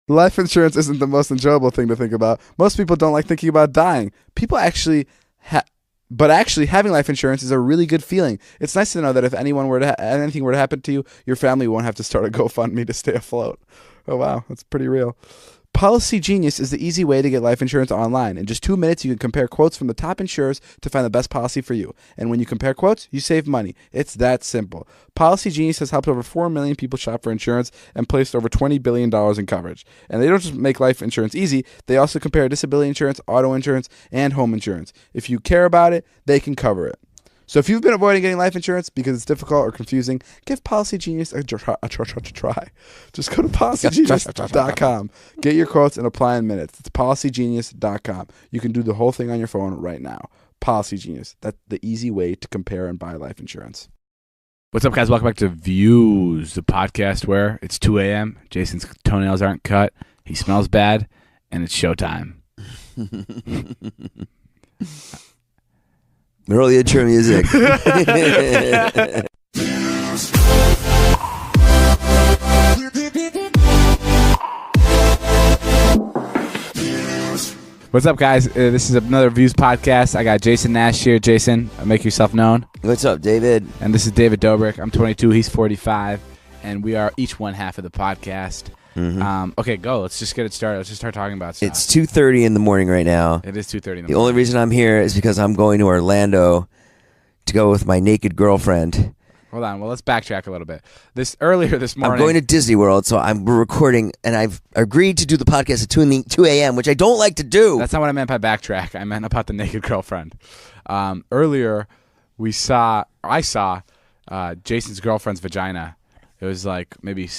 Life insurance isn't the most enjoyable thing to think about. Most people don't like thinking about dying. People actually but actually having life insurance is a really good feeling. It's nice to know that if anything were to happen to you, your family won't have to start a GoFundMe to stay afloat. Oh wow, that's pretty real. Policy Genius is the easy way to get life insurance online. In just 2 minutes, you can compare quotes from the top insurers to find the best policy for you. And when you compare quotes, you save money. It's that simple. Policy Genius has helped over 4 million people shop for insurance and placed over $20 billion in coverage. And they don't just make life insurance easy, they also compare disability insurance, auto insurance, and home insurance. If you care about it, they can cover it. So if you've been avoiding getting life insurance because it's difficult or confusing, give Policy Genius a try. Just go to policygenius.com. Get your quotes and apply in minutes. It's policygenius.com. You can do the whole thing on your phone right now. Policy Genius. That's the easy way to compare and buy life insurance. What's up, guys? Welcome back to Views, the podcast where it's 2 a.m., Jason's toenails aren't cut, he smells bad, and it's showtime. Roll the intro music. What's up, guys? This is another Views podcast. I got Jason Nash here. Jason, make yourself known. What's up, David? And this is David Dobrik. I'm 22. He's 45. And we are each one half of the podcast. Mm-hmm. Okay, go. Let's just get it started. Let's just start talking about stuff. It's 2:30 in the morning right now. It is 2:30 in the morning. The only reason I'm here is because I'm going to Orlando to go with my naked girlfriend. Hold on. Well, let's backtrack a little bit. Earlier this morning, I'm going to Disney World, so we're recording, and I've agreed to do the podcast at 2 a.m., which I don't like to do. That's not what I meant by backtrack. I meant about the naked girlfriend. Earlier, I saw Jason's girlfriend's vagina. It was like maybe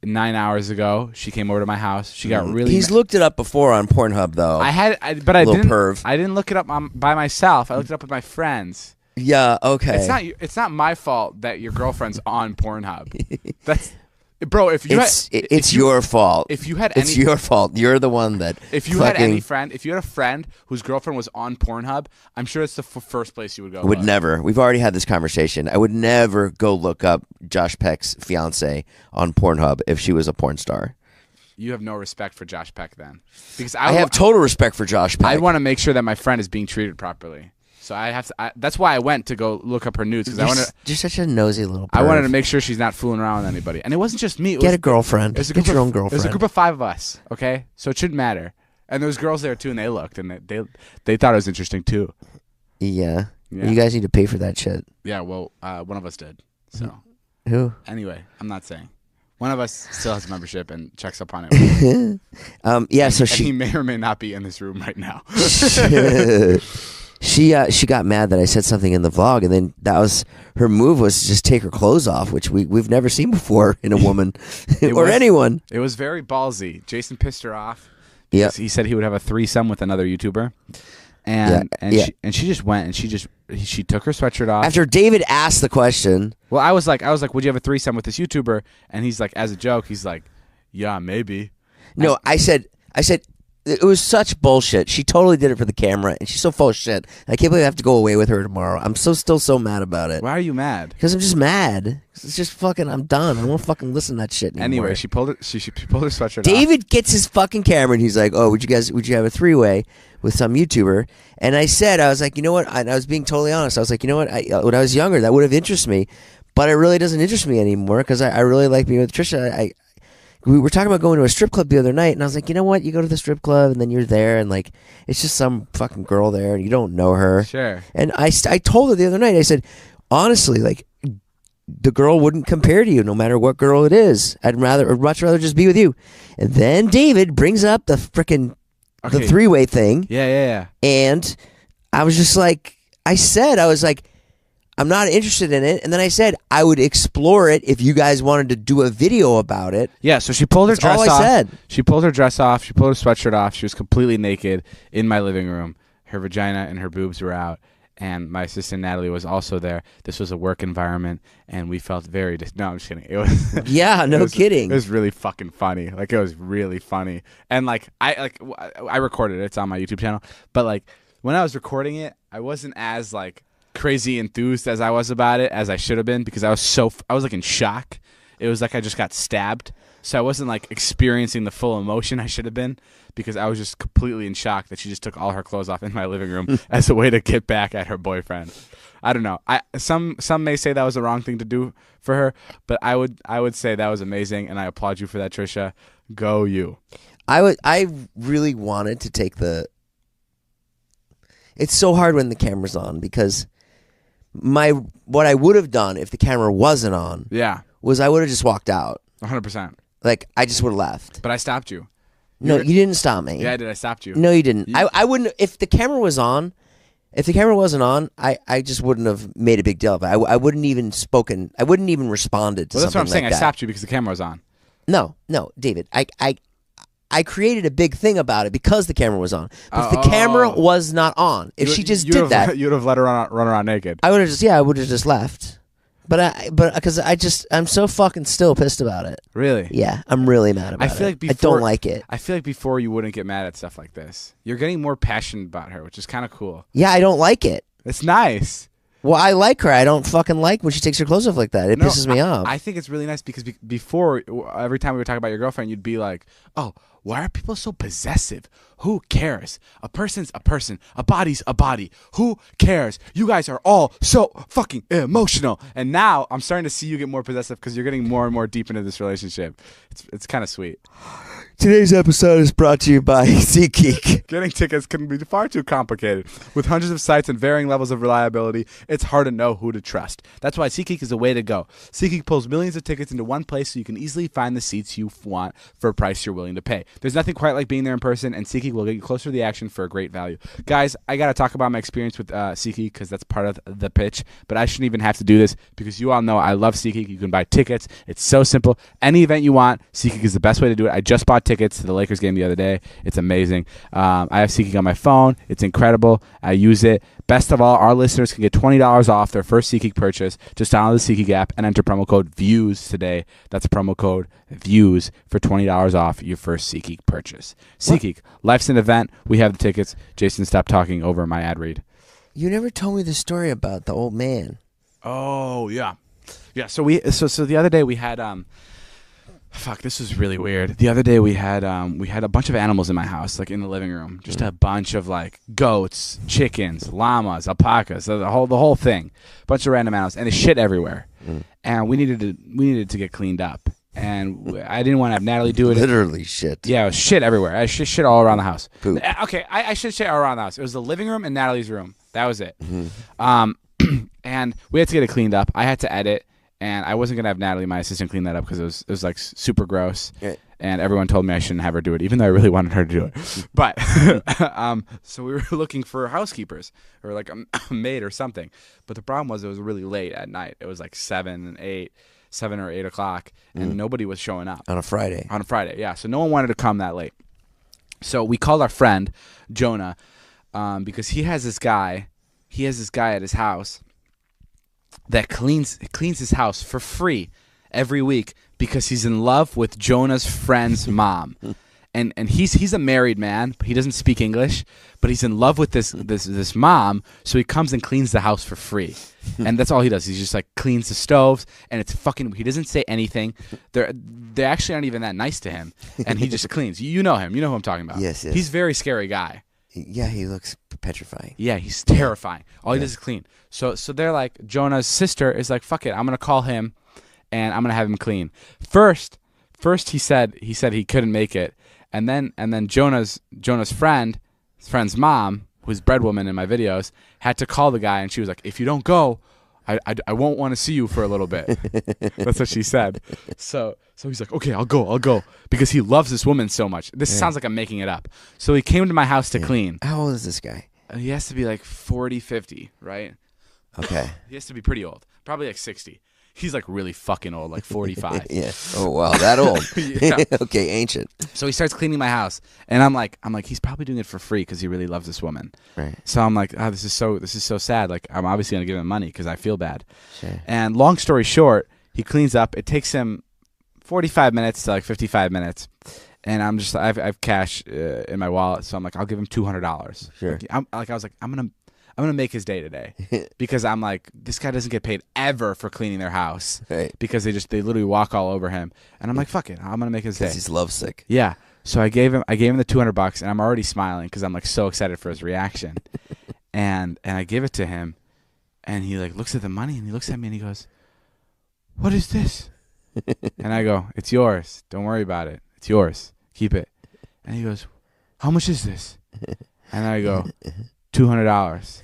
9 hours ago. She came over to my house. She got really. He's looked it up before on Pornhub, though. But I didn't. Perv. I didn't look it up by myself. I looked it up with my friends. Yeah. Okay. It's not my fault that your girlfriend's on Pornhub. That's. Bro, it's your fault. It's your fault. You're the one that. If you had a friend whose girlfriend was on Pornhub, I'm sure it's the first place you would go. I would never. We've already had this conversation. I would never go look up Josh Peck's fiance on Pornhub if she was a porn star. You have no respect for Josh Peck then, because I have total respect for Josh Peck. I want to make sure that my friend is being treated properly. So I have to. That's why I went to go look up her nudes, because you're such a nosy little perv. I wanted to make sure she's not fooling around with anybody. And it wasn't just me. Get a girlfriend. Get your own girlfriend. There's a group of 5 of us. Okay, so it shouldn't matter. And there was girls there too, and they looked, and they thought it was interesting too. Yeah. You guys need to pay for that shit. Yeah. Well, one of us did. So. Who? Anyway, I'm not saying. One of us still has a membership and checks up on it. Yeah. So he may or may not be in this room right now. She got mad that I said something in the vlog, and then her move was to just take her clothes off, which we've never seen before in a woman anyone. It was very ballsy. Jason pissed her off. Yeah, he said he would have a threesome with another YouTuber, and she just went and she took her sweatshirt off after David asked the question. Well, I was like, would you have a threesome with this YouTuber? And he's like, as a joke, he's like, yeah, maybe. No, I said. It was such bullshit. She totally did it for the camera, and she's so full of shit. I can't believe I have to go away with her tomorrow. I'm still so mad about it. Why are you mad? Because I'm just mad. It's just fucking. I'm done. I don't fucking listen to that shit anymore. Anyway, she pulled her sweatshirt off. David gets his fucking camera, and he's like, "Oh, would you have a 3-way with some YouTuber?" And I was like, you know what? I was being totally honest. I was like, you know what? When I was younger, that would have interested me, but it really doesn't interest me anymore because I really like being with Trisha. We were talking about going to a strip club the other night, and I was like, you know what? You go to the strip club, and then you're there, and like, it's just some fucking girl there, and you don't know her. Sure. And I told her the other night, I said, honestly, like, the girl wouldn't compare to you, no matter what girl it is. I'd much rather just be with you. And then David brings up the freaking the 3-way thing. Yeah. And I was just like, I was like, I'm not interested in it. And then I said I would explore it if you guys wanted to do a video about it. Yeah, so she pulled her dress off. All I said. She pulled her dress off. She pulled her sweatshirt off. She was completely naked in my living room. Her vagina and her boobs were out. And my assistant Natalie was also there. This was a work environment, and we felt very. No, I'm just kidding. It was. Yeah, no kidding. It was really fucking funny. Like, it was really funny. And like I recorded it. It's on my YouTube channel. But like when I was recording it, I wasn't as like crazy enthused as I was about it as I should have been, because I was like in shock, it was like I just got stabbed. So I wasn't like experiencing the full emotion I should have been, because I was just completely in shock that she just took all her clothes off in my living room as a way to get back at her boyfriend. I don't know. Some may say that was the wrong thing to do for her, but I would say that was amazing, and I applaud you for that, Trisha. Go you. I really wanted to take the. It's so hard when the camera's on, because what I would have done if the camera wasn't on, was I would have just walked out. 100%. Like, I just would have left. But I stopped you. No, you didn't stop me. Yeah, I did. I stopped you. No, you didn't. I wouldn't. If the camera was on, if the camera wasn't on, I just wouldn't have made a big deal of it. I wouldn't even spoken. I wouldn't even responded to Well, that's what I'm saying. like I stopped you because the camera was on. No, David. I created a big thing about it because the camera was on. But if the camera was not on, if she just did that, you'd have let her run around naked. I would have just left. But because I'm so fucking still pissed about it. Really? Yeah, I'm really mad about it. I feel like I don't like it. I feel like before you wouldn't get mad at stuff like this. You're getting more passionate about her, which is kind of cool. Yeah, I don't like it. It's nice. Well, I like her. I don't fucking like when she takes her clothes off like that. It pisses me off. I think it's really nice because before, every time we would talk about your girlfriend, you'd be like, oh, why are people so possessive? Who cares? A person's a person. A body's a body. Who cares? You guys are all so fucking emotional. And now I'm starting to see you get more possessive because you're getting more and more deep into this relationship. It's kind of sweet. Today's episode is brought to you by SeatGeek. Getting tickets can be far too complicated. With hundreds of sites and varying levels of reliability, it's hard to know who to trust. That's why SeatGeek is the way to go. SeatGeek pulls millions of tickets into one place so you can easily find the seats you want for a price you're willing to pay. There's nothing quite like being there in person, and SeatGeek will get you closer to the action for a great value. Guys, I got to talk about my experience with SeatGeek because that's part of the pitch, but I shouldn't even have to do this because you all know I love SeatGeek. You can buy tickets. It's so simple. Any event you want, SeatGeek is the best way to do it. I just bought tickets to the Lakers game the other day. It's amazing. I have SeatGeek on my phone. It's incredible. I use it. Best of all, our listeners can get $20 off their first SeatGeek purchase. Just download the SeatGeek app and enter promo code VIEWS today. That's promo code VIEWS for $20 off your first SeatGeek purchase. SeatGeek, life's an event. We have the tickets. Jason, stop talking over my ad read. You never told me the story about the old man. Oh, yeah. Yeah, so the other day we had fuck, this was really weird. The other day we had a bunch of animals in my house, like in the living room. Just a bunch of like goats, chickens, llamas, alpacas, the whole thing. A bunch of random animals, and they shit everywhere. And we needed to get cleaned up. And I didn't want to have Natalie do it. Literally shit. Yeah, it was shit everywhere. I shit all around the house. Poop. Okay, I shit all around the house. It was the living room and Natalie's room. That was it. And we had to get it cleaned up. I had to edit. And I wasn't gonna have Natalie, my assistant, clean that up because it was like super gross. Yeah. And everyone told me I shouldn't have her do it, even though I really wanted her to do it. But so we were looking for housekeepers or like a maid or something. But the problem was it was really late at night. It was like 7 or 8 o'clock, and nobody was showing up on a Friday. On a Friday, yeah. So no one wanted to come that late. So we called our friend Jonah because he has this guy. He has this guy at his house that cleans his house for free every week because he's in love with Jonah's friend's mom. And he's a married man, but he doesn't speak English, but he's in love with this mom, so he comes and cleans the house for free. And that's all he does. He's just like cleans the stoves, and it's fucking, he doesn't say anything. They actually aren't even that nice to him, and he just cleans. You know him. You know who I'm talking about. Yes. He's a very scary guy. Yeah, he looks petrifying. Yeah, he's terrifying. All he does is clean. So they're like, Jonah's sister is like, fuck it, I'm gonna call him, and I'm gonna have him clean. First he said he couldn't make it, and then Jonah's friend's mom, who's breadwoman in my videos, had to call the guy, and she was like, if you don't go, I won't want to see you for a little bit. That's what she said. So he's like, okay, I'll go. Because he loves this woman so much. This sounds like I'm making it up. So he came to my house to clean. How old is this guy? He has to be like 40, 50, right? Okay. He has to be pretty old. Probably like 60. He's like really fucking old, like 45. Yeah. Oh, wow, that old. Yeah. Okay, ancient. So he starts cleaning my house, and I'm like, he's probably doing it for free because he really loves this woman. Right. So I'm like, this is so sad. Like, I'm obviously gonna give him money because I feel bad. Sure. And long story short, he cleans up. It takes him 45 minutes to like 55 minutes, and I'm just, I've cash in my wallet, so I'm like, I'll give him $200. Sure. I was like, I'm I'm gonna make his day today because I'm like, this guy doesn't get paid ever for cleaning their house Right. because they literally walk all over him, and I'm like, fuck it, I'm gonna make his day. Because he's lovesick. Yeah. So I gave him the $200, and I'm already smiling because I'm like so excited for his reaction, and I give it to him, and he like looks at the money and he looks at me and he goes, "What is this?" And I go, "It's yours. Don't worry about it. It's yours. Keep it." And he goes, "How much is this?" And I go, $200.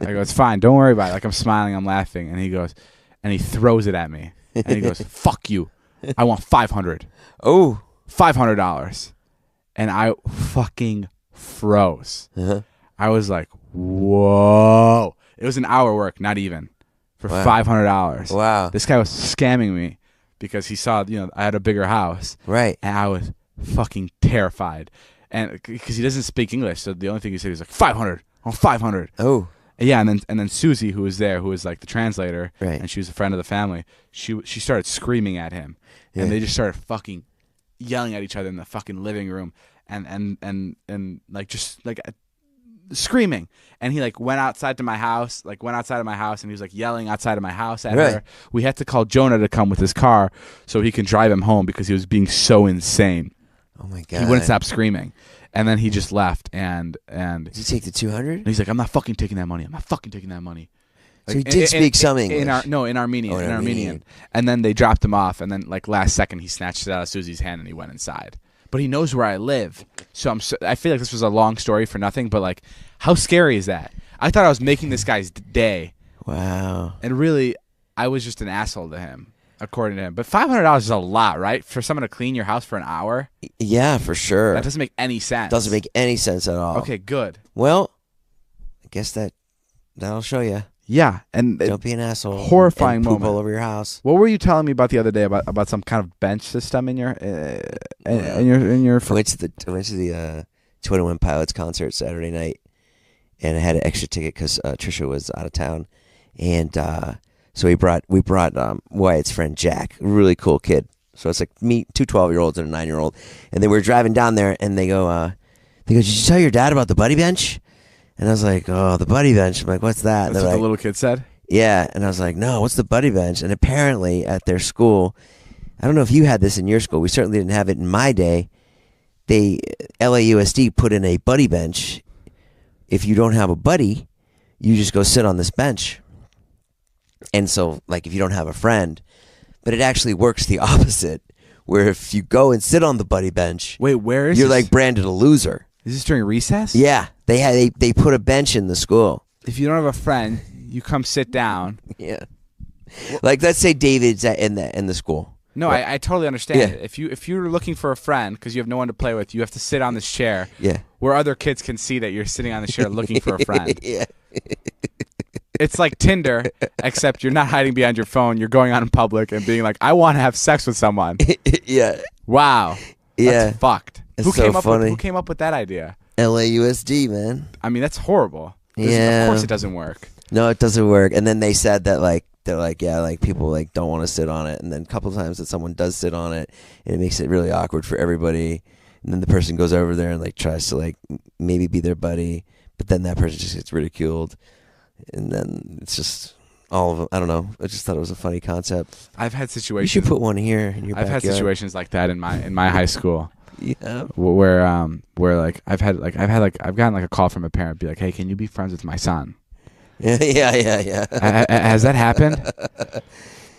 I go, "It's fine. Don't worry about it." Like I'm smiling, I'm laughing, and he goes, and he throws it at me, and he goes, "Fuck you. I want 500. Oh. $500." And I fucking froze. Uh-huh. I was like, whoa. It was an hour work, not even, for Wow. $500. Wow. This guy was scamming me because he saw, I had a bigger house. Right. And I was fucking terrified. And because he doesn't speak English, so the only thing he said was like, 500. Oh, 500. Oh. Yeah, and then Susie, who was there, who was like the translator, Right. and she was a friend of the family, she started screaming at him. Yeah. And they just started fucking yelling at each other in the fucking living room and like just like screaming. And he like went outside of my house and he was like yelling outside of my house at Right. her. We had to call Jonah to come with his car so he can drive him home because he was being so insane. Oh my God. He wouldn't stop screaming. And then he just left and Did you take the 200? he's like, "I'm not fucking taking that money. I'm not fucking taking that money." So he did speak some English. In Armenian. Oh, in Armenian. And then they dropped him off, and then like last second he snatched it out of Susie's hand and he went inside. But he knows where I live, so I feel like this was a long story for nothing. But like, how scary is that? I thought I was making this guy's day, Wow. and really, I was just an asshole to him, according to him. But $500 is a lot, right? For someone to clean your house for an hour? Yeah, for sure. That doesn't make any sense. Doesn't make any sense at all. Okay, good. Well, I guess that'll show you. Yeah, and Don't be an asshole. horrifying and poop moment. all over your house. what were you telling me about the other day about some kind of bench system in your in your I went to the 21 Pilots concert Saturday night, and I had an extra ticket because Trisha was out of town, and so we brought Wyatt's friend Jack, a really cool kid. So it's like me, two 12-year-olds and a 9-year-old, and then we were driving down there, and they go, "Did you tell your dad about the buddy bench?" And I was like, "Oh, the buddy bench." I'm like, "What's that?" And That's they're what like, the little kid said. yeah, and I was like, "No, what's the buddy bench?" And apparently at their school, I don't know if you had this in your school. We certainly didn't have it in my day. LAUSD put in a buddy bench. If you don't have a buddy, you just go sit on this bench. And so, like, if you don't have a friend, but it actually works the opposite, where if you go and sit on the buddy bench, Wait, where is you're this? like branded a loser. Is this during recess? Yeah, they put a bench in the school. If you don't have a friend, you come sit down. Yeah, like let's say David's in the school. No, I totally understand Yeah. it. If you're looking for a friend because you have no one to play with, you have to sit on this chair. Yeah. Where other kids can see that you're sitting on the chair looking for a friend. Yeah. It's like Tinder, except you're not hiding behind your phone. You're going out in public and being like, "I want to have sex with someone." Yeah. Wow. Yeah. That's fucked. It's Who so came up funny. who came up with that idea? LAUSD, man. I mean, that's horrible. Yeah. Of course it doesn't work. No, it doesn't work. And then they said that they're like, yeah, like people like don't want to sit on it. And then a couple of times that someone does sit on it, and it makes it really awkward for everybody. And then the person goes over there and like tries to like maybe be their buddy, but then that person just gets ridiculed. And then it's just all of them. I don't know. I just thought it was a funny concept. I've had You situations. should put one here in your I've backyard. had situations like that in my high school. Yeah. where like I've gotten like a call from a parent be like, "Hey, can you be friends with my son?" Yeah. Has that happened?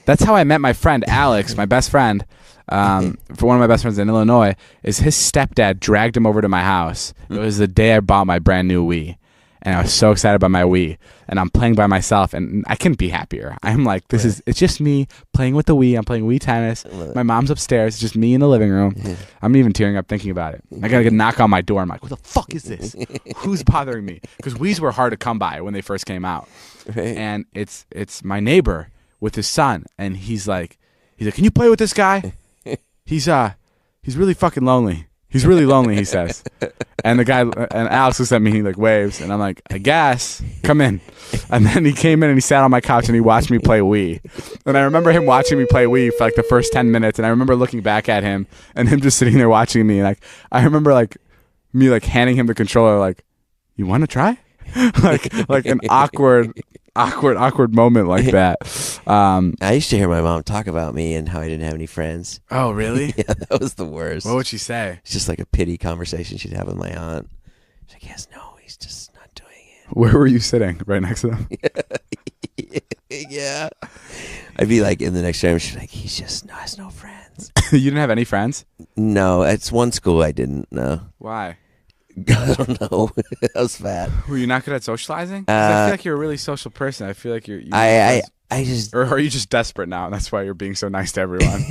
That's how I met my friend Alex, my best friend. For one of my best friends in Illinois, is his stepdad dragged him over to my house. It was the day I bought my brand new Wii, and I was so excited about my Wii. And I'm playing by myself, and I couldn't be happier. I'm like, it's just me playing with the Wii. I'm playing Wii tennis. My mom's upstairs. It's just me in the living room. I'm even tearing up thinking about it. I gotta get a knock on my door. I'm like, what the fuck is this? Who's bothering me? Because Wii's were hard to come by when they first came out. Right. And it's my neighbor with his son, and he's like, "Can you play with this guy? He's really fucking lonely. He's really lonely," he says. And the guy, and Alex looks at me, he like waves, and I'm like, "I guess, come in." And then he came in and he sat on my couch and he watched me play Wii. And I remember him watching me play Wii for like the first 10 minutes, and I remember looking back at him and him just sitting there watching me, and like I remember like me like handing him the controller, like, "You want to try?" like an awkward moment like that. I used to hear my mom talk about me and how I didn't have any friends. Oh, really? Yeah, that was the worst. What would she say? It's just like a pity conversation she'd have with my aunt. She's like, yes, no, he's just not doing Where were you sitting? Right next to them? it. Yeah. I'd be like in the next room. She's like, he's just has no friends. You didn't have any friends? No, it's one school I didn't know. Why? I don't know. I was fat. Were you not good at socializing? 'Cause I feel like you're a really social person. I feel like you I just or are you just desperate now and that's why you're being so nice to everyone?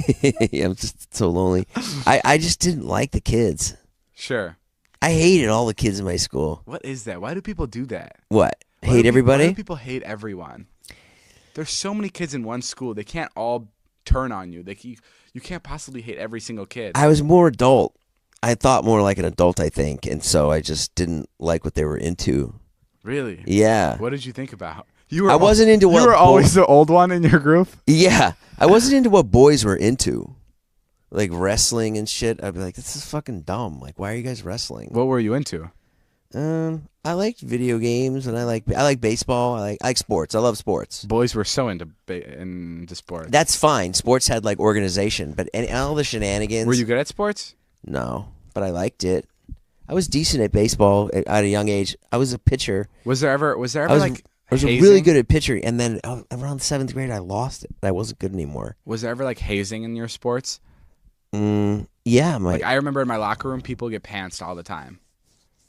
yeah, I'm just so lonely. I just didn't like the kids. Sure. I hated all the kids in my school. What is that? Why do people do that? What? Why Hate do everybody? Why do people hate everyone? There's so many kids in one school. They can't all turn on you. You can't possibly hate every single kid. I was more adult. I thought more like an adult, I think, and so I just didn't like what they were into. Really? Yeah. What did you think about? I wasn't into what you were always the old one in your group. Yeah, I wasn't into what boys were into, like wrestling and shit. I'd be like, this is fucking dumb. Like, why are you guys wrestling? What were you into? I liked video games and I like baseball. I like sports. I love sports. Boys were so into sports. That's fine. Sports had like organization, but all the shenanigans. Were you good at sports? No, but I liked it. I was decent at baseball at a young age. I was a pitcher. Was there ever I was hazing? really good at pitching, and then around 7th grade, I lost it. I wasn't good anymore. Was there ever like hazing in your sports? Yeah, Like I remember in my locker room, people get pantsed all the time.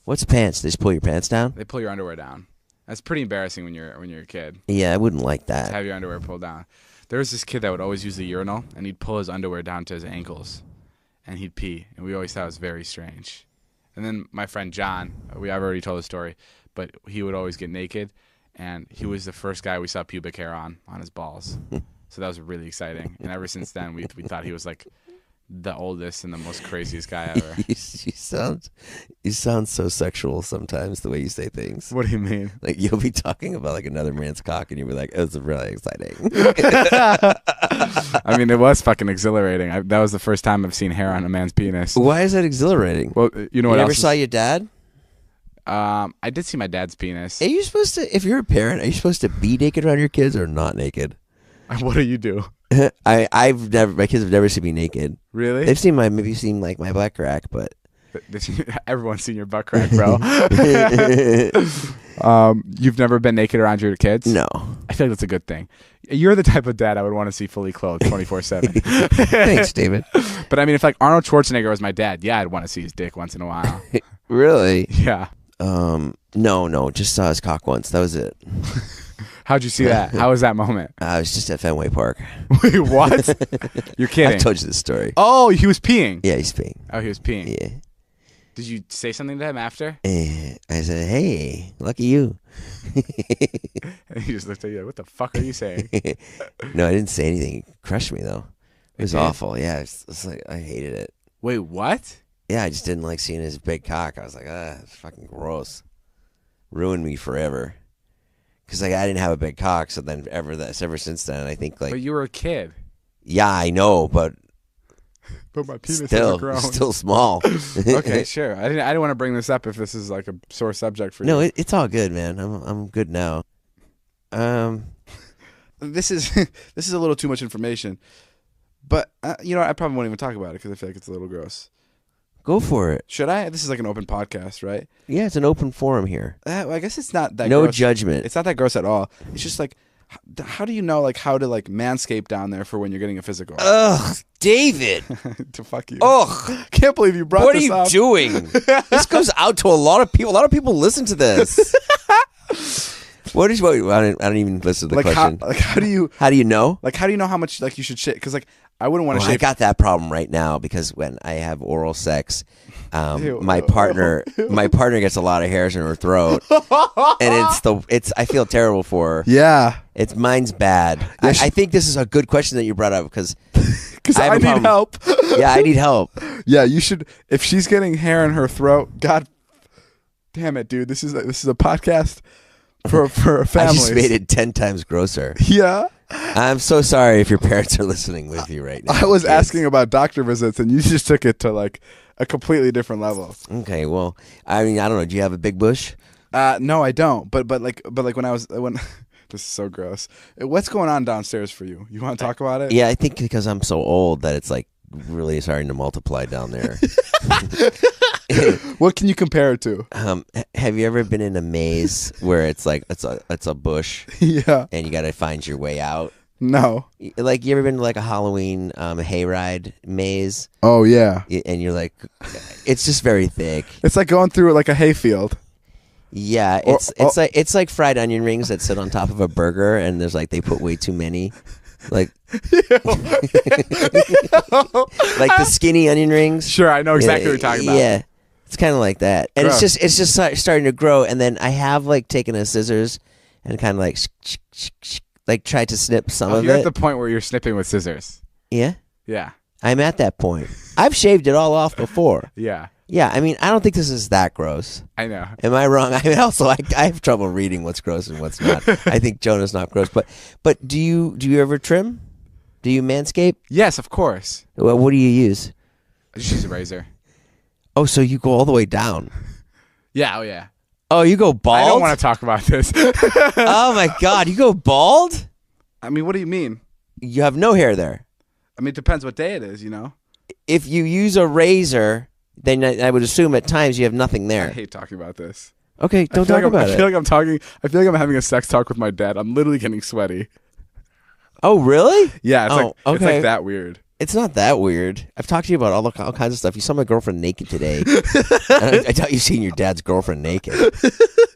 What's pants? They just pull your pants down? They pull your underwear down. That's pretty embarrassing when you're a kid. Yeah, I wouldn't like To that. have your underwear pulled down. There was this kid that would always use the urinal, and he'd pull his underwear down to his ankles, and he'd pee, and we always thought it was very strange. And then my friend John, I've already told the story, but he would always get naked, and he was the first guy we saw pubic hair on his balls. So that was really exciting. And ever since then, we thought he was like the oldest and the most craziest guy ever. you sound so sexual sometimes the way you say things. What do you mean? Like you'll be talking about like another man's cock and you'll be like, "Oh, it's really exciting." I mean, it was fucking exhilarating. That was the first time I've seen hair on a man's penis. Why is that exhilarating? Well, you know what You else? ever saw your dad? I did see my dad's penis. Are you supposed to, if you're a parent, are you supposed to be naked around your kids or not naked? What do you do? I've never. My kids have never seen me naked. Really? They've seen maybe seen like my butt crack, but Everyone's seen your butt crack, bro. You've never been naked around your kids? no. I feel like that's a good thing. You're the type of dad I would want to see fully clothed 24/7. Thanks, David. But I mean, if like Arnold Schwarzenegger was my dad, yeah, I'd want to see his dick once in a while. Really? Yeah. No. Just saw his cock once. That was it. How'd you see that? How was that moment? I was just at Fenway Park. Wait, what? You're kidding. I've told you this story. Oh, he was peeing. Yeah, he's peeing. Oh, he was peeing. Yeah. Did you say something to him after? I said, "Hey, lucky you." And he just looked at you like, what the fuck are you saying? No, I didn't say anything. He crushed me though. It was did? awful. Yeah, it's like I hated it. Wait, what? Yeah, I just didn't like seeing his big cock. I was like, it's fucking gross. Ruined me forever. Because like I didn't have a big cock, so then ever since then, I think like. But you were a kid. Yeah, I know, but my penis still, hasn't grown. still small. Okay, sure. I didn't want to bring this up if this is like a sore subject for you. No, it's all good, man. I'm good now. This is a little too much information, but I probably won't even talk about it because I feel like it's a little gross. Go for it. Should I? This is like an open podcast, right? Yeah, it's an open forum here. Well, I guess it's not that. No gross. judgment. It's not that gross at all. It's just like, how do you know like how to like manscape down there for when you're getting a physical? Ugh, David. To fuck you. Ugh. Can't believe you brought What are this you up. doing? This goes out to a lot of people. A lot of people listen to this. What? I don't even listen to the question. How do you know? like how do you know how much like you should shit? Because like I wouldn't want to I shave. got that problem right now because when I have oral sex, Ew. my partner gets a lot of hairs in her throat, and I feel terrible for her. Yeah. Mine's bad. I think this is a good question that you brought up because I need help. Yeah, I need help. Yeah, you should. If she's getting hair in her throat, God damn it, dude. This is a podcast for families. I just made it 10 times grosser. Yeah. I'm so sorry if your parents are listening with you right now. I was kids. asking about doctor visits, and you just took it to like a completely different level. Okay, well, I mean, I don't know. Do you have a big bush? No, I don't. But when I was when this is so gross. What's going on downstairs for you? You want to talk about it? Yeah, I think because I'm so old that it's like really starting to multiply down there. What can you compare it to? Have you ever been in a maze where it's like it's a bush Yeah. and you got to find your way out? No. Like, you ever been to like a Halloween hayride maze? Oh yeah. And you're like, it's just very thick. It's like going through like a hayfield. Yeah, it's like fried onion rings that sit on top of a burger, and there's like they put way too many, like like the skinny onion rings. Sure, I know exactly what you're talking about. Yeah, it's kind of like that, and Gross. it's just starting to grow. And then I have like taken a scissors and kind of like tried to snip some of You're it. at the point where you're snipping with scissors. Yeah, Yeah. I'm at that point. I've shaved it all off before. Yeah. Yeah, I mean, I don't think this is that gross. I know. Am I wrong? I mean, also, I have trouble reading what's gross and what's not. I think Jonah's not gross, but do you ever trim? Do you manscape? Yes, of course. Well, what do you use? I just use a razor. Oh, so you go all the way down? Yeah, oh yeah. Oh, you go bald? I don't want to talk about this. Oh my God, you go bald? I mean, what do you mean? You have no hair there. I mean, it depends what day it is, you know? If you use a razor, then I would assume at times you have nothing I there. hate talking about this. Okay, don't I feel talk like about I it. feel like I'm talking. I feel like I'm having a sex talk with my dad. I'm literally getting sweaty. Oh, really? Yeah, it's Oh, it's okay. like that weird. It's not that weird. I've talked to you about all kinds of stuff. You saw my girlfriend naked today. I doubt you've seen your dad's girlfriend naked.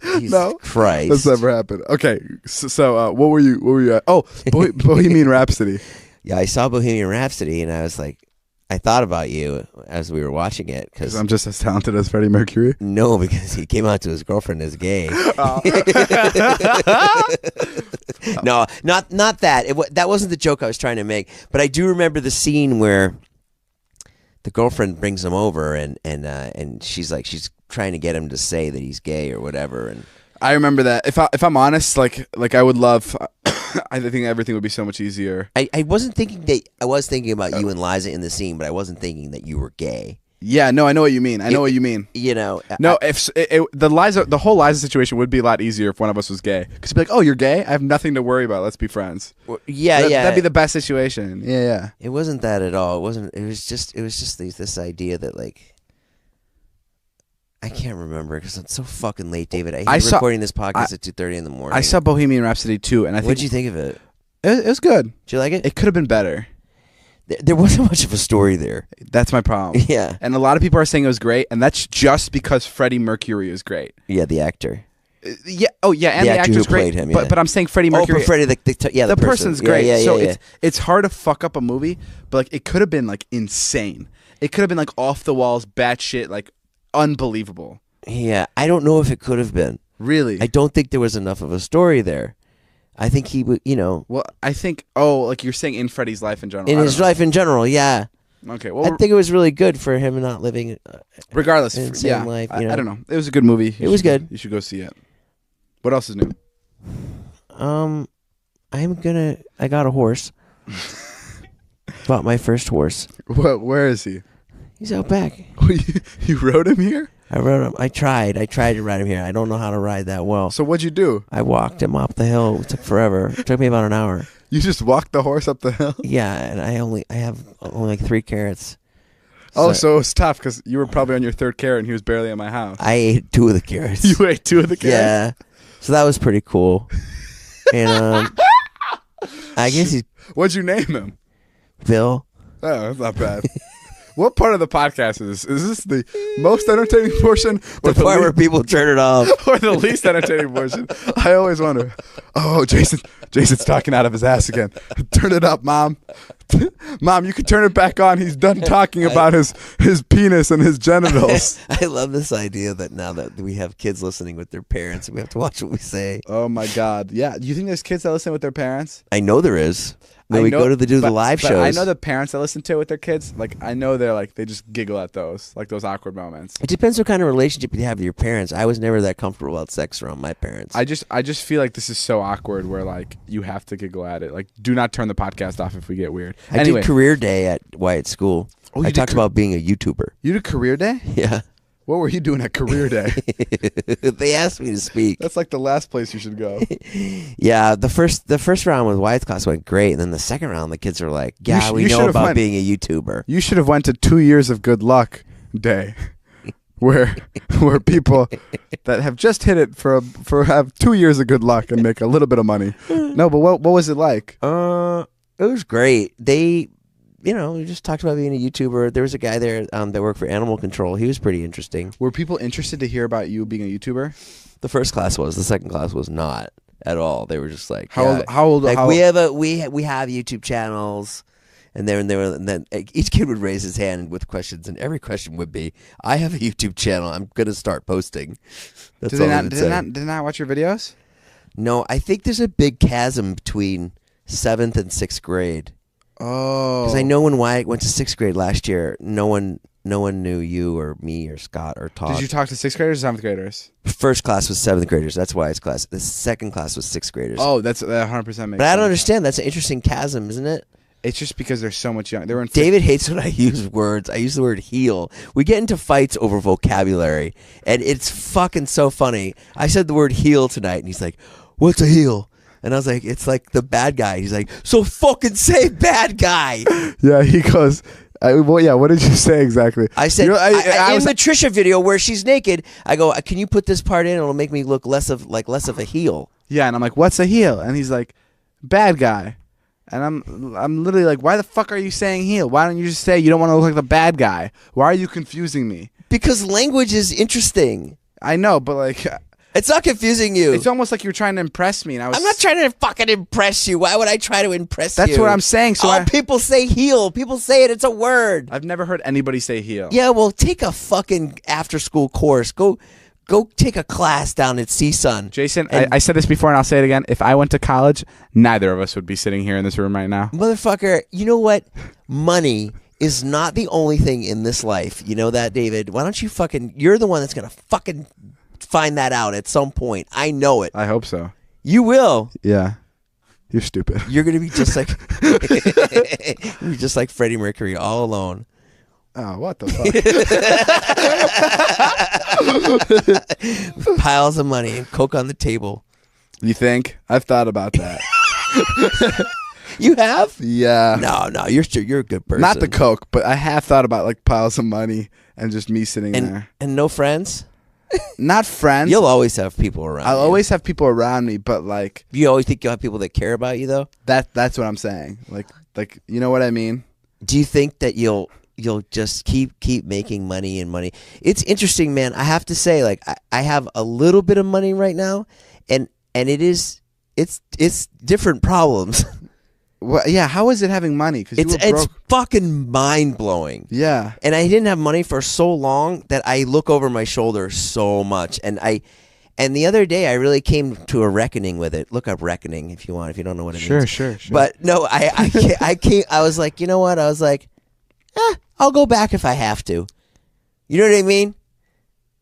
Jesus No, Christ. That's never happened. Okay, so what were you at? Oh, Bohemian Rhapsody. Yeah, I saw Bohemian Rhapsody, and I was like, I thought about you as we were watching it Because because I'm just as talented as Freddie Mercury. no, because he came out to his girlfriend as gay. No, not that. That wasn't the joke I was trying to make. But I do remember the scene where the girlfriend brings him over, and she's like, she's trying to get him to say that he's gay or whatever. And I remember that. If I'm honest, like I would love. I think everything would be so much easier. I wasn't thinking that. I was thinking about you and Liza in the scene, but I wasn't thinking that you were gay. Yeah, no, I know what you mean. I know what you mean. You know, No, if the whole Liza situation would be a lot easier if one of us was gay. Because you'd be like, oh, you're gay? I have nothing to worry about. Let's be friends. yeah. That'd be the best situation. Yeah. It wasn't that at all. It wasn't. It was just this idea that like I can't remember because it's so fucking late, David. I hate recording this podcast at 2:30 in the morning. I saw Bohemian Rhapsody too, and I think What'd you think of it? it was good. Did you like it? It could have been better. There wasn't much of a story there. That's my problem. Yeah. And a lot of people are saying it was great, and that's just because Freddie Mercury is great. Yeah, the actor. Yeah. Oh, yeah. And The the actor actor's who played great. him, yeah. But I'm saying Freddie Mercury. Oh, but Freddie, the person's person. great. Yeah, so yeah. it's hard to fuck up a movie, but like it could have been like insane. It could have been like off the walls, batshit, like unbelievable. Yeah, I don't know if it could have been. Really. I don't think there was enough of a story there. I think he would, Well, I think. Oh, like you're saying in Freddie's life in general. in I his don't know. life in general, yeah. Okay. I Well, think it was really good for him not living. regardless, insane yeah. life, I you know. don't know. It was a good movie. It was good. You should go see it. What else is new? I got a horse. Bought my first horse. Where is he? He's out back. You rode him here? I rode him. I tried to ride him here. I don't know how to ride that well. So what'd you do? I walked him up the hill. It took forever. It took me about an hour. You just walked the horse up the hill? Yeah, and I have only like 3 carrots. Oh, so it was tough because you were probably on your 3rd carrot and he was barely at my house. I ate 2 of the carrots. You ate 2 of the carrots? Yeah. So that was pretty cool. And I guess he's What'd you name him? Bill. Oh, that's not bad. What part of the podcast is this? Is this the most entertaining portion or The part where people turn it off. or the least entertaining portion? I always wonder. Oh, Jason's talking out of his ass again. Turn it up, Mom. Mom, you can turn it back on. He's done talking about his penis and his genitals. I love this idea that now that we have kids listening with their parents, we have to watch what we say. Oh my God. Yeah. Do you think there's kids that listen with their parents? I know there is. When I we know- go to the but- live but shows. I know the parents that listen to it with their kids. Like I know they're like they just giggle at those awkward moments. It depends what kind of relationship you have with your parents. I was never that comfortable about sex around my parents. I just feel like this is so awkward where like you have to giggle at it. Like do not turn the podcast off if we get weird. I Anyway, did career day at Wyatt School. Oh, you I did talked about being a YouTuber. you did career day? Yeah. What were you doing at career day? They asked me to speak. That's like the last place you should go. Yeah, the first round with Wyatt's class went great, and then the second round, the kids are like, "Yeah, we know about being a YouTuber." You should have went to 2 years of good luck day, where people that have just hit it for have 2 years of good luck and make a little bit of money. No, but what was it like? It was great. They, we just talked about being a YouTuber. There was a guy there that worked for Animal Control. He was pretty interesting. Were people interested to hear about you being a YouTuber? The first class was. The second class was not at all. They were just like, How old? Like how, we have YouTube channels, and then each kid would raise his hand with questions, and every question would be, "I have a YouTube channel. I'm gonna start posting." That's did they not watch your videos? No, I think there's a big chasm between 7th and 6th grade. Oh, Because I know when Wyatt went to 6th grade last year, no one knew you or me or Scott or Todd. Did you talk to 6th graders or 7th graders? First class was 7th graders. That's Wyatt's class. The second class was 6th graders. Oh, that's 100% makes sense. But I don't understand. That's an interesting chasm, isn't it? It's just because they're so much younger. They were in David hates when I use words. I use the word heel. We get into fights over vocabulary, and it's fucking so funny. I said the word heel tonight, and he's like, "What's a heel?" And I was like, "It's like the bad guy." He's like, "So fucking say bad guy." Yeah, he goes, what did you say exactly? I said, in the Trisha video where she's naked, I go, "Can you put this part in? It'll make me look less of a heel." Yeah, and I'm like, "What's a heel?" And he's like, "Bad guy." And I'm literally like, "Why the fuck are you saying heel? Why don't you just say you don't want to look like the bad guy? Why are you confusing me?" Because language is interesting. I know, but like, it's not confusing you. It's almost like you're trying to impress me. And I'm not trying to fucking impress you. Why would I try to impress you? That's what I'm saying. So people say heel. People say it. It's a word. I've never heard anybody say heel. Yeah, well, take a fucking after-school course. Go take a class down at CSUN. Jason, I said this before and I'll say it again. If I went to college, neither of us would be sitting here in this room right now. Motherfucker, you know what? Money is not the only thing in this life. You know that, David? Why don't you you're the one that's going to fucking find that out at some point. I know it. I hope so. You will. Yeah. You're stupid. You're going to be just like you're just like Freddie Mercury, all alone. Oh, what the fuck? Piles of money and coke on the table. You think? I've thought about that. You have? Yeah. No, you're a good person. Not the coke, but I have thought about like piles of money and just me sitting there. And no friends? Not friends. You'll always have people around. I'll always have people around me, but like, you always think you'll have people that care about you, though. That's what I'm saying. Like you know what I mean? Do you think that you'll just keep making money and money? It's interesting, man. I have to say, like, I have a little bit of money right now, and it's different problems. Well, yeah. How is it having money? Because it's fucking mind blowing. Yeah. And I didn't have money for so long that I look over my shoulder so much, and the other day I really came to a reckoning with it. Look up reckoning if you want, if you don't know what it means. Sure. But no, I came. I was like, you know what? I was like, I'll go back if I have to. You know what I mean?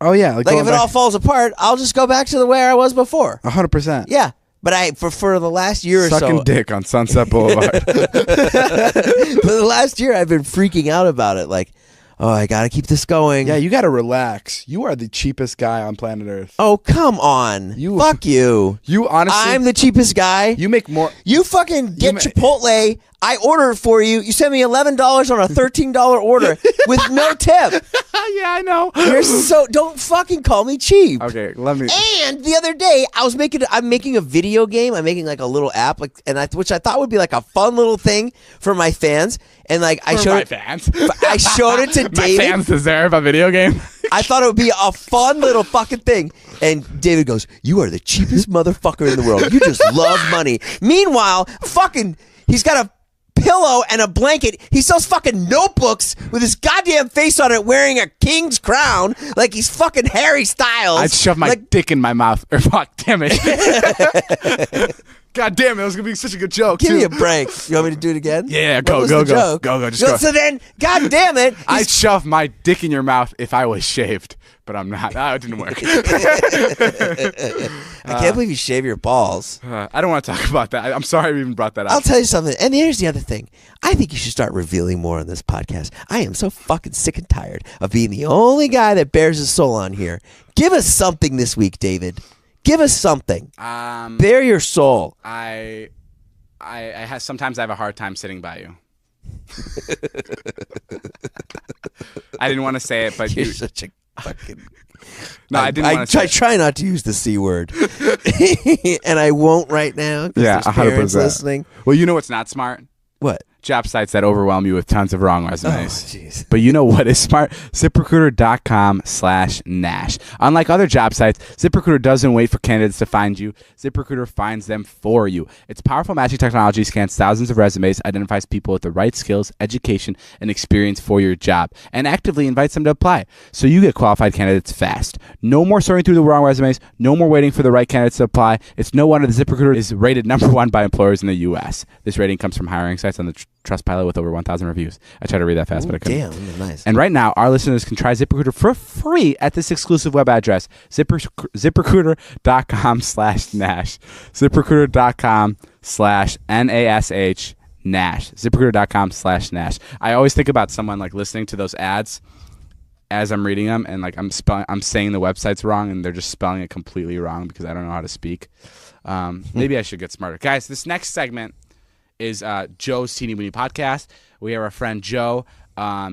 Oh yeah. Like if it all falls apart, I'll just go back to the way I was before. 100%. Yeah. But for the last year or so, sucking dick on Sunset Boulevard. For the last year, I've been freaking out about it. Like, oh, I gotta keep this going. Yeah, you gotta relax. You are the cheapest guy on planet Earth. Oh, come on. Fuck you. You honestly, I'm the cheapest guy. You make more. You fucking get Chipotle. I order it for you. You send me $11 on a $13 order with no tip. Yeah, I know. Don't fucking call me cheap. Okay, let me. And the other day, I'm making a video game. I'm making like a little app, which I thought would be like a fun little thing for my fans. And like I showed it to David. My fans deserve a video game. I thought it would be a fun little fucking thing. And David goes, "You are the cheapest motherfucker in the world. You just love money." Meanwhile, he's got a pillow and a blanket. He sells fucking notebooks with his goddamn face on it, wearing a king's crown like he's fucking Harry Styles. I'd shove my dick in my mouth. Or fuck, damn it. God damn it, that was gonna be such a good joke. Give too. me a break. You want me to do it again? Yeah, What go, was go, the go. joke? Go, just go. So then, God damn it. I'd shove my dick in your mouth if I was shaved, but I'm not. It didn't work. I can't believe you shave your balls. I don't want to talk about that. I'm sorry I even brought that up. I'll tell you something. And here's the other thing. I think you should start revealing more on this podcast. I am so fucking sick and tired of being the only guy that bears his soul on here. Give us something this week, David. Give us something. Bare your soul. Sometimes I have a hard time sitting by you. I didn't want to say it, but You're such a fucking... No, I didn't want to say I it. try not to use the C word. And I won't right now because Yeah, there's parents 100%. listening. Well, you know what's not smart? What? Job sites that overwhelm you with tons of wrong resumes. Oh, jeez. But you know what is smart? ZipRecruiter.com/Nash. Unlike other job sites, ZipRecruiter doesn't wait for candidates to find you. ZipRecruiter finds them for you. Its powerful matching technology scans thousands of resumes, identifies people with the right skills, education, and experience for your job, and actively invites them to apply. So you get qualified candidates fast. No more sorting through the wrong resumes. No more waiting for the right candidates to apply. It's no wonder that ZipRecruiter is rated #1 by employers in the U.S. This rating comes from hiring sites on the Trustpilot with over 1,000 reviews. I tried to read that fast, but I couldn't. Damn, nice. And right now, our listeners can try ZipRecruiter for free at this exclusive web address, ZipRecruiter.com/Nash. ZipRecruiter.com/NASH. Nash. ZipRecruiter.com/Nash. I always think about someone like listening to those ads as I'm reading them, and like I'm saying the website's wrong, and they're just spelling it completely wrong because I don't know how to speak. Maybe I should get smarter, guys. This next segment is Joe's Teeny Weeny podcast. We have our friend Joe.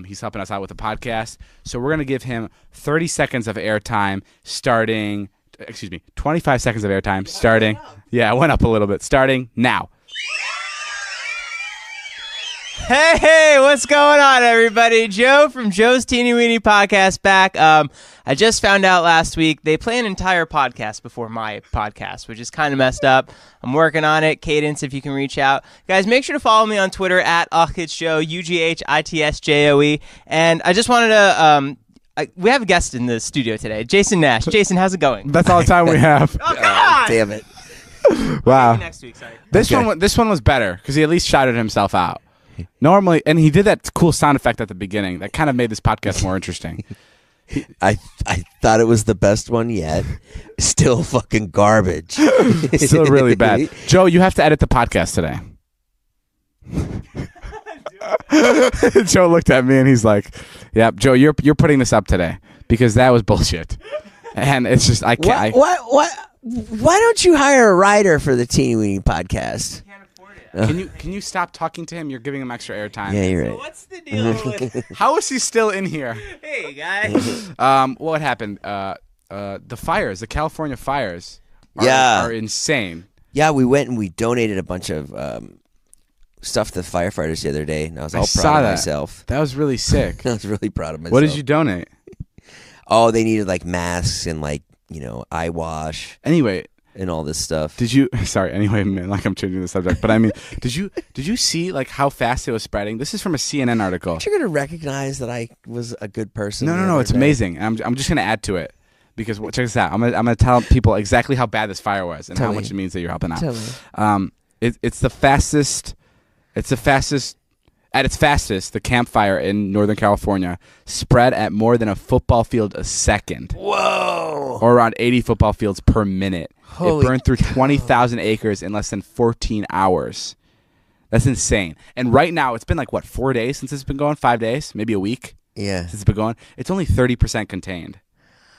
He's helping us out with the podcast. So we're going to give him 30 seconds of airtime starting, 25 seconds of airtime starting. Yeah, it went up a little bit. Starting now. Hey, what's going on, everybody? Joe from Joe's Teeny Weeny podcast back. I just found out last week they play an entire podcast before my podcast, which is kind of messed up. I'm working on it. Cadence, if you can reach out. Guys, make sure to follow me on Twitter at UghItSJoe, UGHITSJOE. And I just wanted to... we have a guest in the studio today, Jason Nash. Jason, how's it going? That's all the time we have. Oh, come on! Damn it. Wow. Next week, sorry. This one was better because he at least shouted himself out. Normally, and he did that cool sound effect at the beginning. That kind of made this podcast more interesting. I thought it was the best one yet. Still fucking garbage. Still really bad. Joe, you have to edit the podcast today. Joe looked at me and he's like, "Yep, Joe, you're putting this up today because that was bullshit." And it's just I can't. Why don't you hire a writer for the Teeny Weeny podcast? Can you stop talking to him? You're giving him extra airtime. Yeah, you're So right. what's the deal with... How is he still in here? Hey, guys. What happened? The fires, the California fires, are insane. Yeah, we went and we donated a bunch of stuff to the firefighters the other day, and I was all saw proud of that. myself. That was really sick. I was really proud of myself. What did you donate? Oh, they needed like masks and like, eye wash Anyway, and all this stuff. did you? Sorry. Anyway, man, like I'm changing the subject, but I mean, did you see like how fast it was spreading? This is from a CNN article. You're gonna recognize that I was a good person. the No, other it's day. amazing. And I'm just gonna add to it because check this out. I'm gonna tell people exactly how bad this fire was and Tell how me. much it means that you're helping out. Tell me. It's the fastest. It's the fastest. At its fastest, the campfire in Northern California spread at more than a football field a second, Whoa! or around 80 football fields per minute. Holy it burned through 20,000 acres in less than 14 hours. That's insane. And right now, it's been like, 4 days since it's been going? 5 days? Maybe a week Yeah. since it's been going? It's only 30% contained.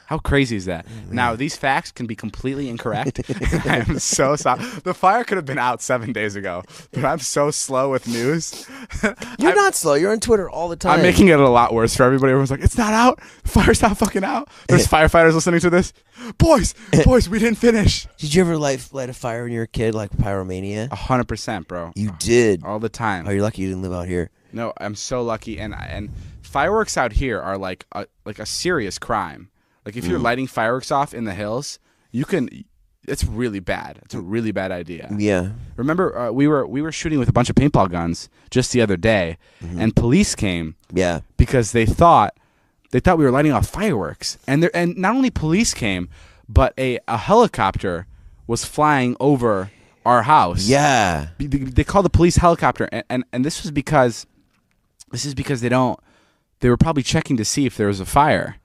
How crazy is that? Now, these facts can be completely incorrect. I am so sorry. The fire could have been out 7 days ago, but I'm so slow with news. You're not slow. You're on Twitter all the time. I'm making it a lot worse for everybody. Everyone's like, it's not out. The fire's not fucking out. There's firefighters listening to this. Boys, we didn't finish. Did you ever light a fire when you were a kid, like pyromania? 100%, bro. You did. All the time. Oh, you're lucky you didn't live out here. No, I'm so lucky. And fireworks out here are like a serious crime. Like if you're lighting fireworks off in the hills, it's really bad. It's a really bad idea. Yeah. Remember, we were shooting with a bunch of paintball guns just the other day, and police came Yeah. because they thought we were lighting off fireworks. And not only police came, but a helicopter was flying over our house. Yeah. They called the police helicopter, and this is because they were probably checking to see if there was a fire.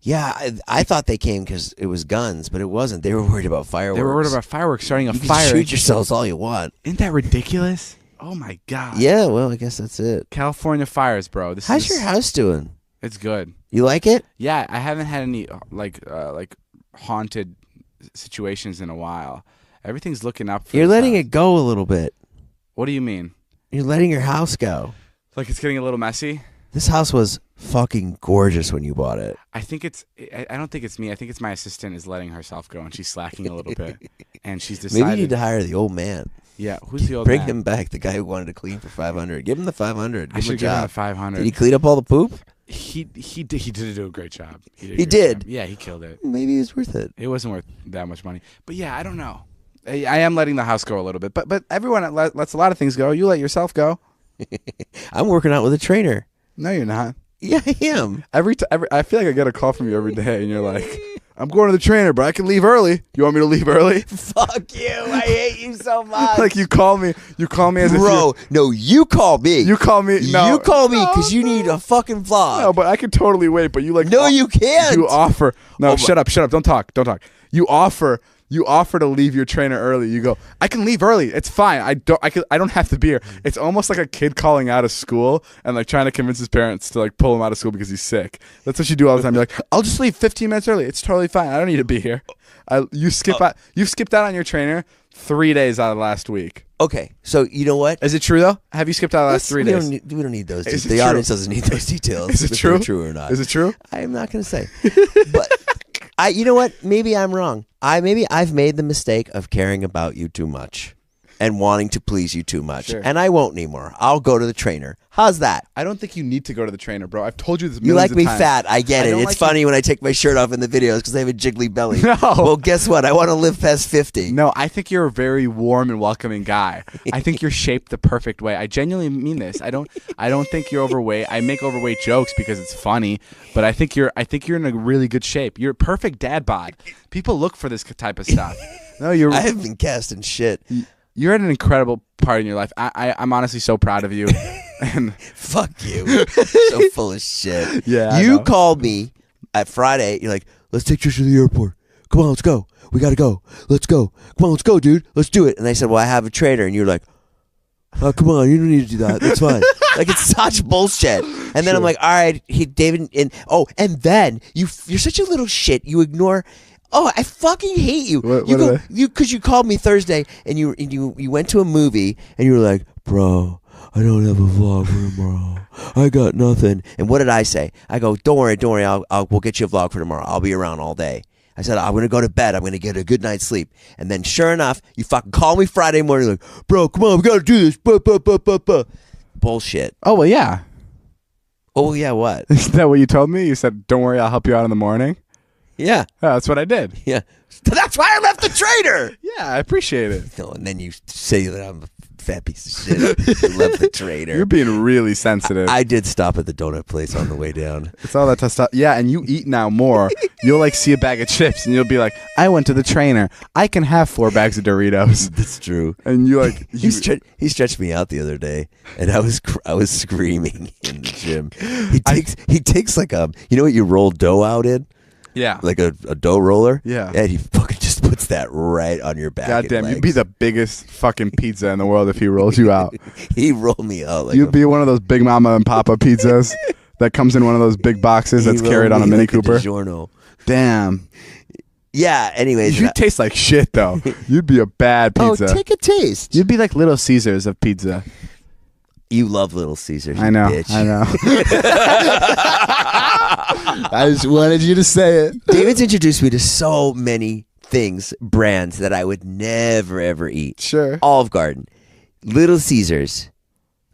Yeah, I thought they came because it was guns, but it wasn't. They were worried about fireworks. They were worried about fireworks starting a you can fire. shoot yourselves all you want. Isn't that ridiculous? Oh my God. Yeah, well, I guess that's it. California fires, bro. How's your house doing? It's good. You like it? Yeah, I haven't had any like haunted situations in a while. Everything's looking up. For You're this letting house. it go a little bit. What do you mean? You're letting your house go. Like it's getting a little messy? This house was fucking gorgeous when you bought it. I think I don't think it's me. I think it's my assistant is letting herself go and she's slacking a little bit. And she's decided. Maybe you need to hire the old man. Yeah, who's the old Bring man? him back, the guy who wanted to clean for $500. Give him the $500. I Give him a should give him a job. 500. Did he clean up all the poop? He did do a great job. He a great did? job. Yeah, he killed it. Maybe it was worth it. It wasn't worth that much money. But yeah, I don't know. I am letting the house go a little bit. But everyone lets a lot of things go. You let yourself go. I'm working out with a trainer. No, you're not. Yeah, I am. I feel like I get a call from you every day, and you're like, "I'm going to the trainer, but I can leave early. You want me to leave early?" Fuck you. I hate you so much. Like you call me as Bro, no, you call me. you call me. No, you call me because you no. need a fucking vlog. No, but I can totally wait. But you like No, you can't. You offer. No, Oh, shut up. Don't talk. You offer to leave your trainer early. You go, I can leave early. It's fine. I don't have to be here. It's almost like a kid calling out of school and like trying to convince his parents to like pull him out of school because he's sick. That's what you do all the time. You're like, I'll just leave 15 minutes early. It's totally fine. I don't need to be here. You've skipped out on your trainer 3 days out of last week. Okay, so you know what? Is it true though? Have you skipped out the last 3 days? We don't need those. Is it The true? audience doesn't need those details. Is it if true? they're true or not? Is it true? I'm not going to say. But you know what? Maybe I'm wrong. Maybe I've made the mistake of caring about you too much and wanting to please you too much. Sure. And I won't anymore. I'll go to the trainer. How's that? I don't think you need to go to the trainer, bro. I've told you this. You millions like me of times. fat. I get I it. don't It's like funny when I take my shirt off in the videos because I have a jiggly belly. No. Well, guess what? I want to live past 50. No, I think you're a very warm and welcoming guy. I think you're shaped the perfect way. I genuinely mean this. I don't think you're overweight. I make overweight jokes because it's funny, but I think you're in a really good shape. You're a perfect dad bod. People look for this type of stuff. No, you're I have been casting shit. you're at an incredible part in your life. I'm honestly so proud of you. And Fuck you. So full of shit. Yeah, I You know. called me at Friday. You're like, let's take Trish to the airport. Come on, let's go. We got to go. Let's go. Come on, let's go, dude. Let's do it. And I said, well, I have a trainer. And you're like, oh, come on. You don't need to do that. That's fine. Like, it's such bullshit. And then I'm like, all right, David. And then you're such a little shit. You ignore. Oh, I fucking hate you. What you are they? because you called me Thursday and you went to a movie and you were like, bro, I don't have a vlog for tomorrow. I got nothing. And what did I say? I go, don't worry. We'll get you a vlog for tomorrow. I'll be around all day. I said, I'm going to go to bed. I'm going to get a good night's sleep. And then sure enough, you fucking call me Friday morning like, bro, come on, we got to do this. Bullshit. oh well, yeah. Oh, yeah, what? Isn't that what you told me? You said, "Don't worry, I'll help you out in the morning." Yeah. Yeah, that's what I did. Yeah. That's why I left the trainer. Yeah, I appreciate it. No, and then you say that I'm a fat piece of shit. I left the trainer. You're being really sensitive. I did stop at the donut place on the way down. It's all that stuff. Yeah, and you eat now more. You'll like see a bag of chips and you'll be like, I went to the trainer. I can have 4 bags of Doritos. That's true. And you like He stretched me out the other day, and I was screaming in the gym. He takes like you know what you roll dough out in, yeah. like a dough roller. Yeah. And he fucking just puts that right on your back. God and damn, you'd legs. be the biggest fucking pizza in the world if he rolls you out. He rolled me out like You'd be one of those Big Mama and Papa pizzas that comes in one of those big boxes that's carried on a Mini Cooper. DiGiorno. Damn. Yeah. Anyways, You'd taste like shit though. You'd be a bad pizza. take a taste. You'd be like Little Caesars of pizza. You love Little Caesars. You I know. Bitch. I know. I just wanted you to say it. David's introduced me to so many things, brands that I would never ever eat. Sure. Olive Garden, Little Caesars.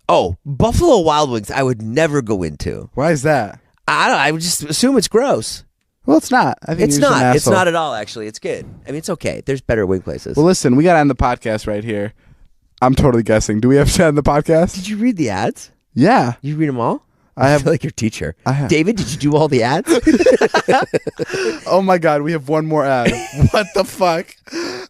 Oh, Buffalo Wild Wings. I would never go into. Why is that? I don't know. I would just assume it's gross. Well, it's not. I think It's you're just an not. It's asshole. not at all. Actually, it's good. I mean, it's okay. There's better wing places. Well, listen, we got to end the podcast right here. I'm totally guessing. Do we have to end the podcast? Did you read the ads? Yeah. Did you read them all? I have. feel like your teacher. I have. David, did you do all the ads? Oh my God, we have one more ad. What the fuck?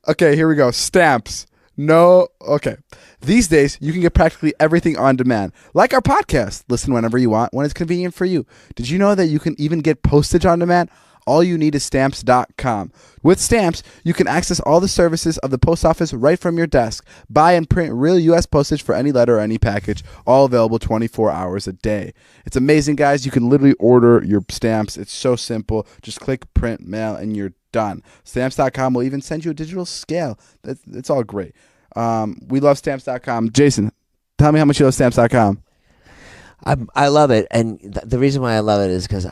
Okay, here we go. Stamps. No, okay. These days, you can get practically everything on demand, like our podcast. Listen whenever you want, when it's convenient for you. Did you know that you can even get postage on demand? All you need is Stamps.com. With Stamps, you can access all the services of the post office right from your desk. Buy and print real U.S. postage for any letter or any package, all available 24 hours a day. It's amazing, guys. You can literally order your stamps. It's so simple. Just click, print, mail, and you're done. Stamps.com will even send you a digital scale. It's all great. We love Stamps.com. Jason, tell me how much you love Stamps.com. I love it, and the reason why I love it is because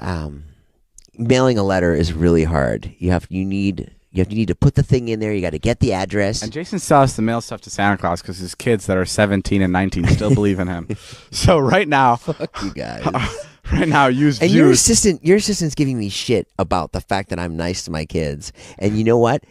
mailing a letter is really hard. You need to put the thing in there. You got to get the address. And Jason still has to mail stuff to Santa Claus because his kids that are 17 and 19 still believe in him. So right now, Fuck you guys. right now, use And views. your assistant's giving me shit about the fact that I'm nice to my kids. And you know what?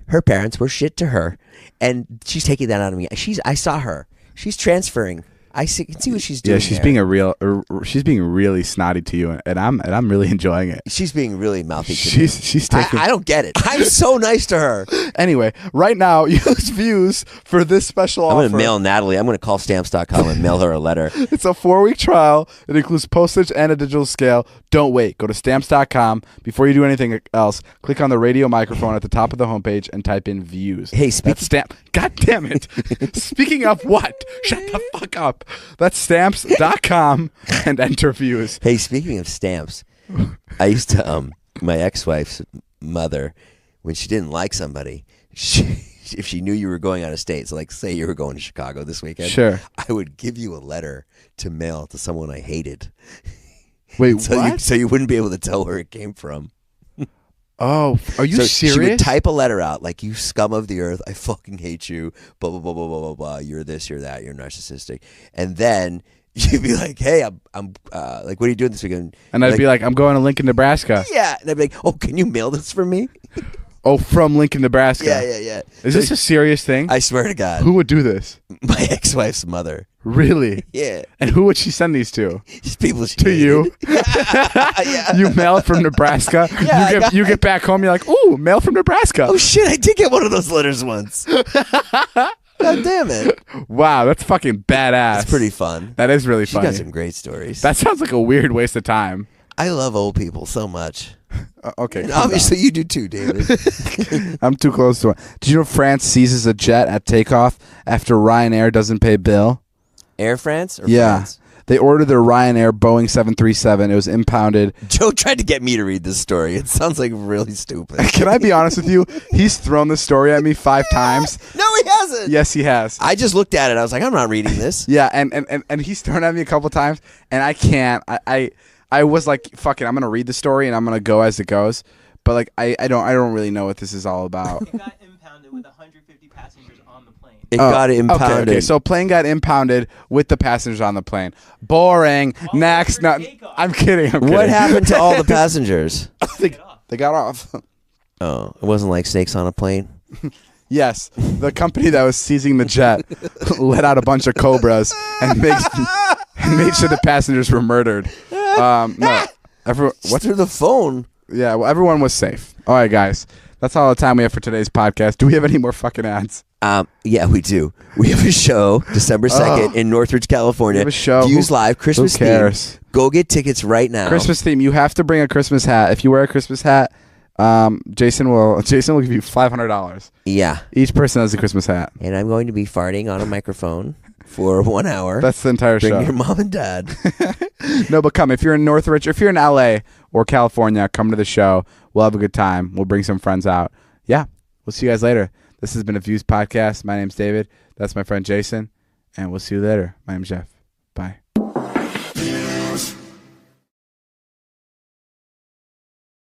Her parents were shit to her, and she's taking that out of me. I saw her. She's transferring. Can see what she's doing. Yeah, she's there. she's being really snotty to you, and I'm really enjoying it. She's being really mouthy to me. She's taking. I don't get it. I'm so nice to her. Anyway, right now, use views for this special offer. I'm going to mail Natalie. I'm going to call Stamps.com and mail her a letter. It's a 4-week trial. It includes postage and a digital scale. Don't wait. Go to Stamps.com. Before you do anything else, click on the radio microphone at the top of the homepage and type in views. Hey, That's Stamp. God damn it. Speaking of what? Shut the fuck up. That's Stamps.com and enter views. Hey, speaking of stamps, I used to, my ex-wife's mother, when she didn't like somebody, if she knew you were going out of state, so like say you were going to Chicago this weekend, Sure. I would give you a letter to mail to someone I hated. Wait, So what? so you wouldn't be able to tell where it came from. Oh, are you So serious? she would type a letter out like, "You scum of the earth, I fucking hate you, blah, blah, blah, blah, blah, blah, blah. You're this, you're that, you're narcissistic." And then you'd be like, "Hey, I'm like, what are you doing this weekend?" And I'd be like, I'm going to Lincoln, Nebraska. "Yeah." And I'd be like, "Oh, can you mail this for me?" Oh, from Lincoln, Nebraska. Yeah. Is this a serious thing? I swear to God. Who would do this? My ex-wife's mother. Really? Yeah. And who would she send these to? Just people she To hated. you? Yeah. You mail it from Nebraska. Yeah, you get back home. You're like, ooh, mail from Nebraska. Oh shit, I did get one of those letters once. God damn it. Wow, that's fucking badass. It's pretty fun. That is really She funny. got some great stories. That sounds like a weird waste of time. I love old people so much. Okay. And calm obviously you do too, David. down. I'm too close to it. Did you know France seizes a jet at takeoff after Ryanair doesn't pay bill? Air France or Yeah. France? They ordered their Ryanair Boeing 737. It was impounded. Joe tried to get me to read this story. It sounds like really stupid. Can I be honest with you? He's thrown this story at me 5 times. No, he hasn't. Yes, he has. I just looked at it. I was like, I'm not reading this. Yeah, and he's thrown at me a couple times, and I can't. I was like, fuck it, I'm gonna read the story and I'm gonna go as it goes. But like, I don't really know what this is all about. It got impounded with 150 passengers on the plane. It got impounded. Okay, so plane got impounded with the passengers on the plane. Boring. Next, no, takeoff. I'm kidding. I'm kidding. What happened to all the passengers? They got off. Oh, it wasn't like snakes on a plane. Yes, the company that was seizing the jet let out a bunch of cobras and made sure the passengers were murdered. No, What's through the phone? yeah, well, everyone was safe. All right, guys, that's all the time we have for today's podcast. Do we have any more fucking ads? Yeah, we do. We have a show December 2nd in Northridge, California. We have a show. Views Live, Christmas Who cares? theme. Go get tickets right now. Christmas theme. You have to bring a Christmas hat. If you wear a Christmas hat, Jason will give you $500. Yeah. Each person has a Christmas hat. And I'm going to be farting on a microphone for 1 hour. That's the entire Bring show. your mom and dad. No, but come. If you're in Northridge, or if you're in LA or California, come to the show. We'll have a good time. We'll bring some friends out. Yeah. We'll see you guys later. This has been a Views podcast. My name's David. That's my friend Jason. And we'll see you later. My name's Jeff.